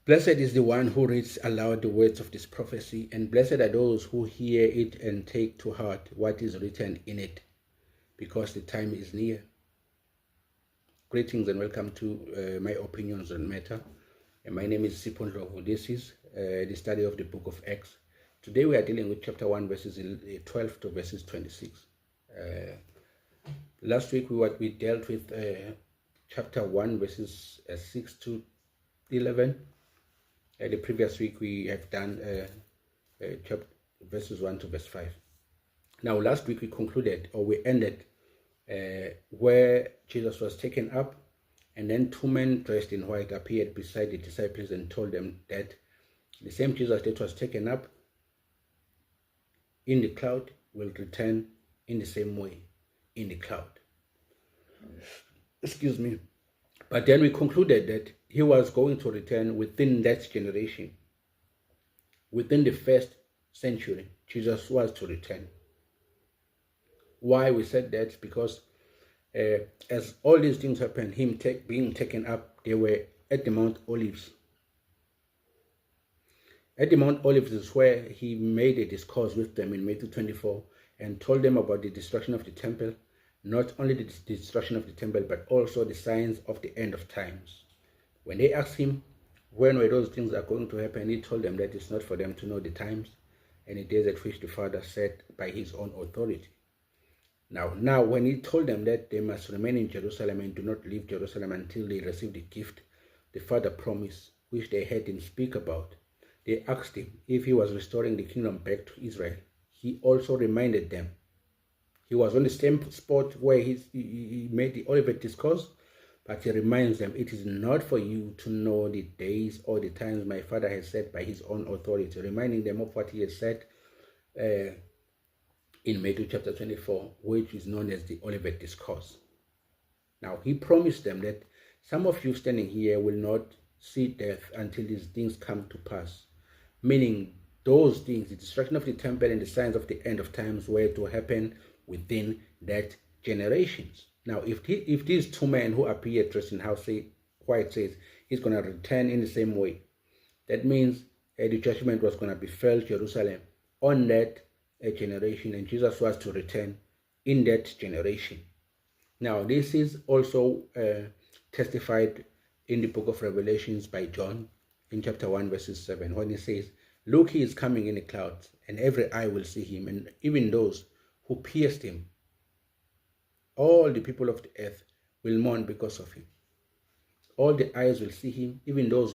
Blessed is the one who reads aloud the words of this prophecy, and blessed are those who hear it and take to heart what is written in it, because the time is near. Greetings and welcome to my opinions on matter. My name is SIPHO. This is the study of the book of Acts. Today we are dealing with chapter 1, verses 12 to verses 26. Last week we dealt with chapter 1, verses 6 to 11. The previous week we have done verses 1 to verse 5. Now last week we concluded, or we ended where Jesus was taken up, and then two men dressed in white appeared beside the disciples and told them that the same Jesus that was taken up in the cloud will return in the same way in the cloud. Excuse me. But then we concluded that he was going to return within that generation. Within the first century, Jesus was to return. Why we said that? Because as all these things happened, him being taken up, they were at the Mount Olives. At the Mount Olives is where he made a discourse with them in Matthew 24 and told them about the destruction of the temple. Not only the destruction of the temple, but also the signs of the end of times. When they asked him when were those things are going to happen, he told them that it's not for them to know the times and the days at which the Father set by his own authority. Now, when he told them that they must remain in Jerusalem and do not leave Jerusalem until they receive the gift the Father promised, which they heard him speak about, they asked him if he was restoring the kingdom back to Israel. He also reminded them. He was on the same spot where he made the Olivet discourse, but he reminds them, it is not for you to know the days or the times my Father has set by his own authority, reminding them of what he has said in Matthew chapter 24, which is known as the Olivet discourse. Now, he promised them that some of you standing here will not see death until these things come to pass, meaning those things, the destruction of the temple and the signs of the end of times, were to happen within that generations. Now, if these two men who appear dressed in white says he's going to return in the same way, that means the judgment was going to befall Jerusalem on that generation, and Jesus was to return in that generation. Now, this is also testified in the book of Revelations by John in chapter 1 verses 7, when he says, "Look, he is coming in the clouds, and every eye will see him, and even those who pierced him. All the people of the earth will mourn because of him. All the eyes will see him, even those